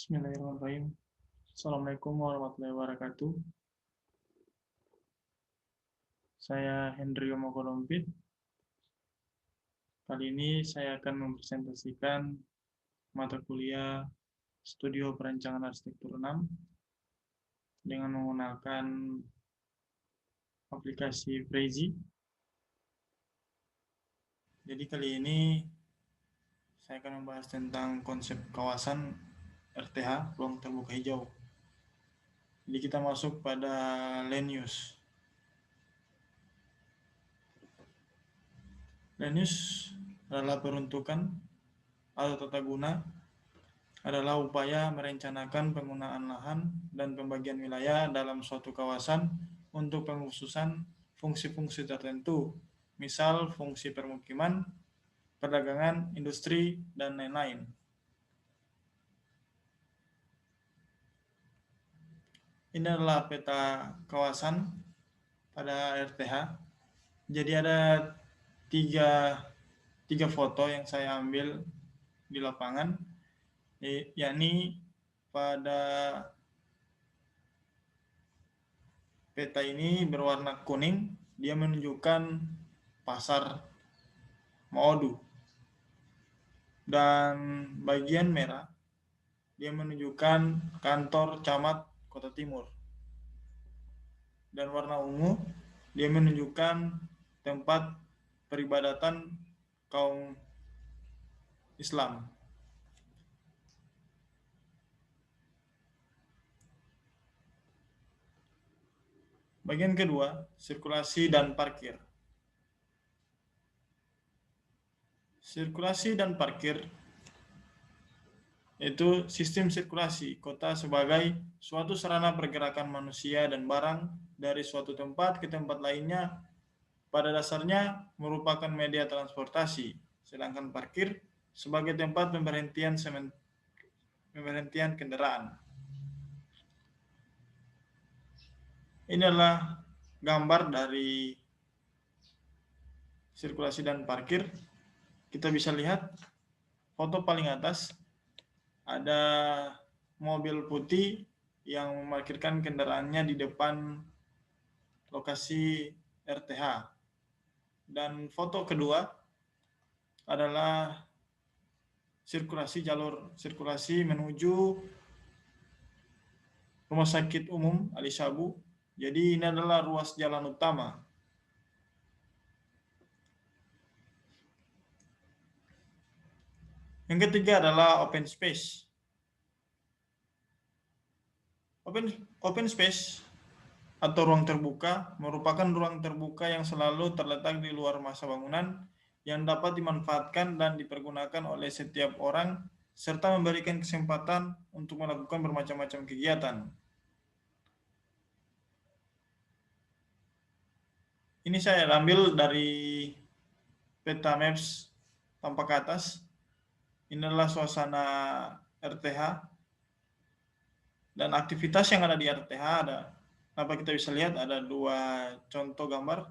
Bismillahirrahmanirrahim. Assalamualaikum warahmatullahi wabarakatuh. Saya Hendry Omokolompit. Kali ini saya akan mempresentasikan mata kuliah Studio Perancangan Arsitektur 6 dengan menggunakan aplikasi Prezi. Jadi kali ini saya akan membahas tentang konsep kawasan RTH, ruang terbuka hijau. Jadi kita masuk pada land use. Land use adalah peruntukan atau tata guna adalah upaya merencanakan penggunaan lahan dan pembagian wilayah dalam suatu kawasan untuk pengkhususan fungsi-fungsi tertentu, misal fungsi permukiman, perdagangan, industri, dan lain-lain. Ini adalah peta kawasan pada RTH. Jadi ada tiga foto yang saya ambil di lapangan, yakni pada peta ini berwarna kuning, dia menunjukkan pasar Maodu, dan bagian merah dia menunjukkan kantor camat Kota Timur, dan warna ungu dia menunjukkan tempat peribadatan kaum Islam. Bagian kedua, sirkulasi dan parkir. Sirkulasi dan parkir yaitu sistem sirkulasi kota sebagai suatu sarana pergerakan manusia dan barang dari suatu tempat ke tempat lainnya, pada dasarnya merupakan media transportasi, sedangkan parkir sebagai tempat pemberhentian kendaraan. Ini adalah gambar dari sirkulasi dan parkir. Kita bisa lihat foto paling atas ada mobil putih yang memarkirkan kendaraannya di depan lokasi RTH. Dan foto kedua adalah jalur sirkulasi menuju Rumah Sakit Umum Ali Sabu. Jadi ini adalah ruas jalan utama. Yang ketiga adalah open space. Open space atau ruang terbuka merupakan ruang terbuka yang selalu terletak di luar masa bangunan yang dapat dimanfaatkan dan dipergunakan oleh setiap orang serta memberikan kesempatan untuk melakukan bermacam-macam kegiatan. Ini saya ambil dari peta maps tampak ke atas. Ini adalah suasana RTH dan aktivitas yang ada di RTH ada. Apa kita bisa lihat ada dua contoh gambar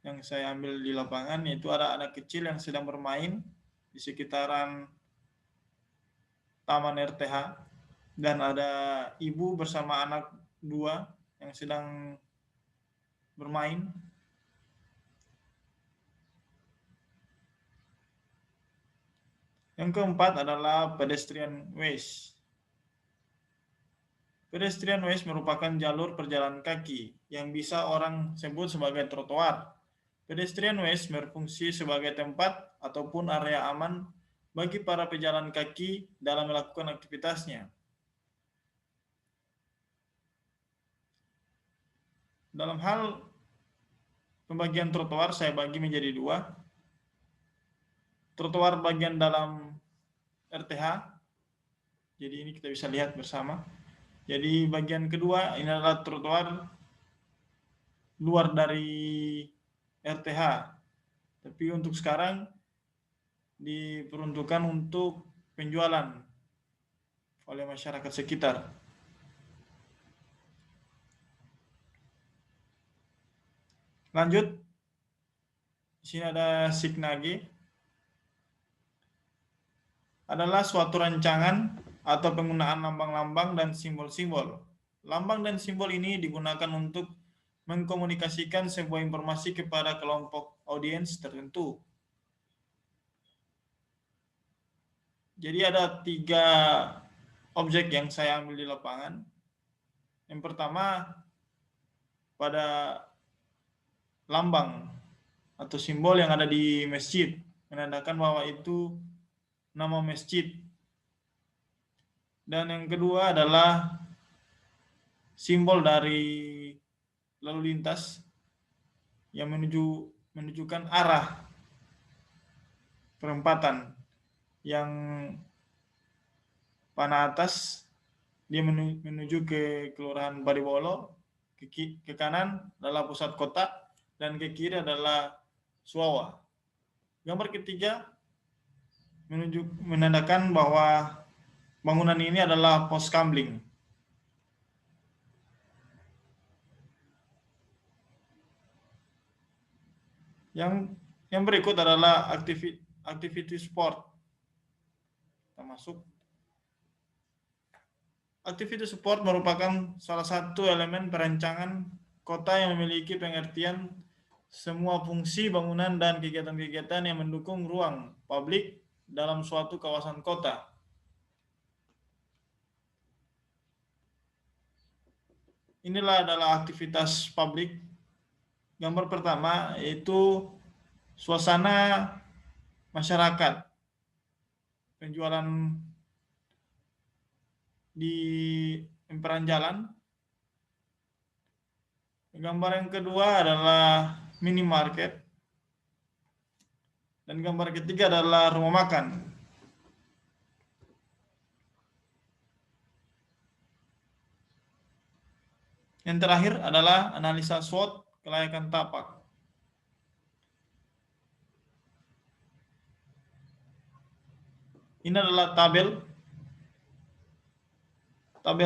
yang saya ambil di lapangan, yaitu ada anak kecil yang sedang bermain di sekitaran taman RTH dan ada ibu bersama anak dua yang sedang bermain. Yang keempat adalah pedestrian ways. Pedestrian ways merupakan jalur perjalan kaki yang bisa orang sebut sebagai trotoar. Pedestrian ways berfungsi sebagai tempat ataupun area aman bagi para pejalan kaki dalam melakukan aktivitasnya. Dalam hal pembagian trotoar saya bagi menjadi dua. Trotoar bagian dalam RTH, jadi ini kita bisa lihat bersama. Jadi bagian kedua ini adalah trotoar luar dari RTH, tapi untuk sekarang diperuntukkan untuk penjualan oleh masyarakat sekitar. Lanjut, di sini ada Signage, adalah suatu rancangan atau penggunaan lambang-lambang dan simbol-simbol. Lambang dan simbol ini digunakan untuk mengkomunikasikan sebuah informasi kepada kelompok audiens tertentu. Jadi ada 3 objek yang saya ambil di lapangan. Yang pertama, pada lambang atau simbol yang ada di masjid, menandakan bahwa itu nama masjid. Dan yang kedua adalah simbol dari lalu lintas yang menunjukkan arah perempatan, yang panah atas dia menuju ke Kelurahan Baribolo, ke kanan adalah pusat kota, dan ke kiri adalah Suawa. Gambar ketiga menandakan bahwa bangunan ini adalah pos kamling. Yang berikut adalah activity sport. Kita masuk. Activity sport merupakan salah satu elemen perancangan kota yang memiliki pengertian semua fungsi bangunan dan kegiatan-kegiatan yang mendukung ruang publik dalam suatu kawasan kota. Inilah adalah aktivitas publik. Gambar pertama yaitu suasana masyarakat, penjualan di emperan jalan. Gambar yang kedua adalah minimarket. Dan gambar ketiga adalah rumah makan. Yang terakhir adalah analisa SWOT kelayakan tapak. Ini adalah tabel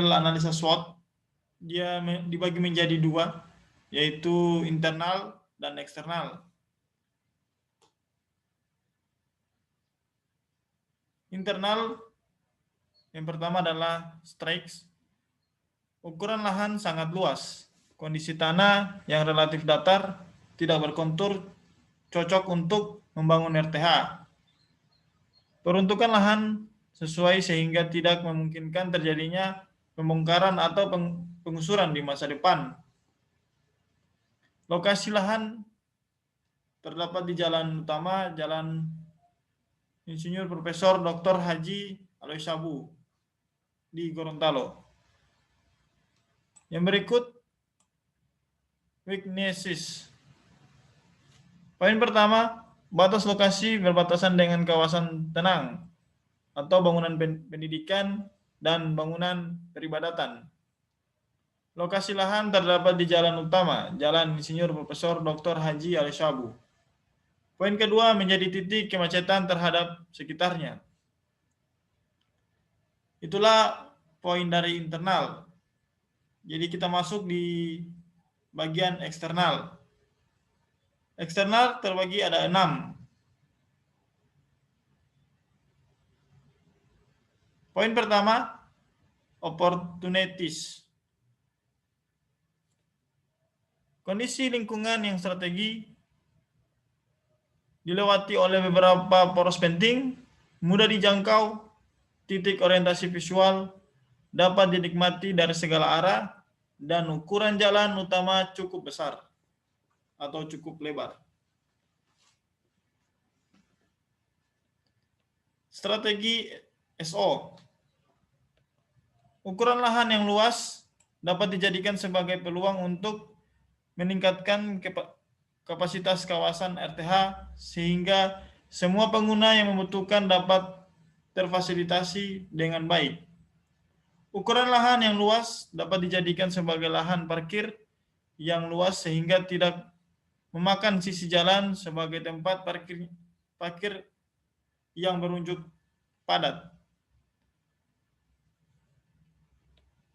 analisa SWOT. Dia dibagi menjadi 2, yaitu internal dan eksternal. Internal yang pertama adalah strikes. Ukuran lahan sangat luas. Kondisi tanah yang relatif datar, tidak berkontur, cocok untuk membangun RTH. Peruntukan lahan sesuai sehingga tidak memungkinkan terjadinya pembongkaran atau penggusuran di masa depan. Lokasi lahan terdapat di jalan utama, Jalan Insinyur Profesor Dr. Haji Aloysabu di Gorontalo. Yang berikut, weaknesses. Poin pertama, batas lokasi berbatasan dengan kawasan tenang atau bangunan pendidikan dan bangunan peribadatan. Lokasi lahan terdapat di jalan utama, Jalan Insinyur Profesor Dr. Haji Aloysabu. Poin kedua, menjadi titik kemacetan terhadap sekitarnya. Itulah poin dari internal. Jadi kita masuk di bagian eksternal. Eksternal terbagi ada 6. Poin pertama, opportunities. Kondisi lingkungan yang strategi dilewati oleh beberapa poros penting, mudah dijangkau, titik orientasi visual, dapat dinikmati dari segala arah, dan ukuran jalan utama cukup besar atau cukup lebar. Strategi SO. Ukuran lahan yang luas dapat dijadikan sebagai peluang untuk meningkatkan kapasitas kawasan RTH sehingga semua pengguna yang membutuhkan dapat terfasilitasi dengan baik. Ukuran lahan yang luas dapat dijadikan sebagai lahan parkir yang luas sehingga tidak memakan sisi jalan sebagai tempat parkir yang berunjuk padat.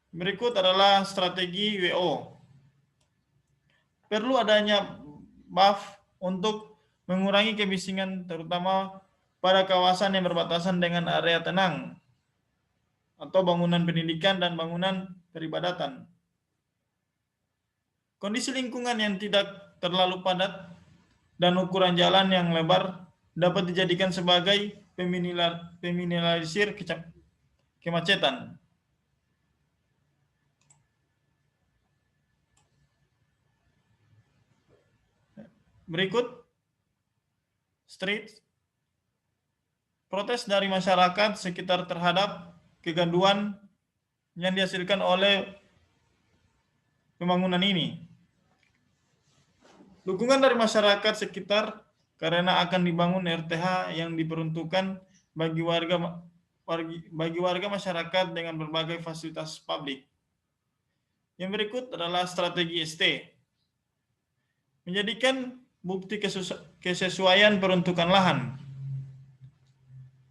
Berikut adalah strategi WO. Perlu adanya buff untuk mengurangi kebisingan terutama pada kawasan yang berbatasan dengan area tenang atau bangunan pendidikan dan bangunan peribadatan. Kondisi lingkungan yang tidak terlalu padat dan ukuran jalan yang lebar dapat dijadikan sebagai peminimalisir kemacetan. Berikut street protes dari masyarakat sekitar terhadap kegaduhan yang dihasilkan oleh pembangunan ini. Dukungan dari masyarakat sekitar karena akan dibangun RTH yang diperuntukkan bagi warga masyarakat dengan berbagai fasilitas publik. Yang berikut adalah strategi ST. Menjadikan bukti kesesuaian peruntukan lahan.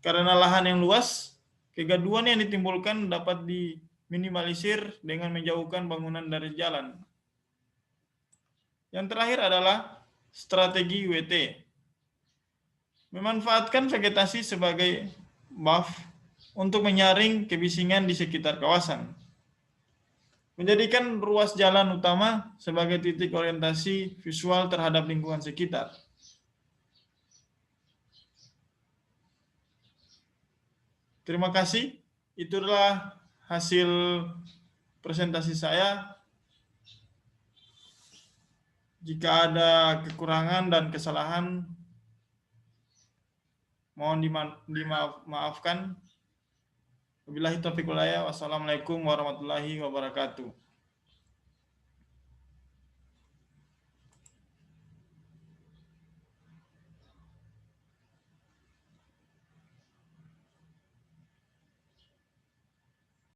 Karena lahan yang luas, kegaduhan yang ditimbulkan dapat diminimalisir dengan menjauhkan bangunan dari jalan. Yang terakhir adalah strategi WT. Memanfaatkan vegetasi sebagai buff untuk menyaring kebisingan di sekitar kawasan. Menjadikan ruas jalan utama sebagai titik orientasi visual terhadap lingkungan sekitar. Terima kasih. Itulah hasil presentasi saya. Jika ada kekurangan dan kesalahan, mohon dimaafkan. Wabillahi taufiq wal hidayah. Wassalamualaikum warahmatullahi wabarakatuh.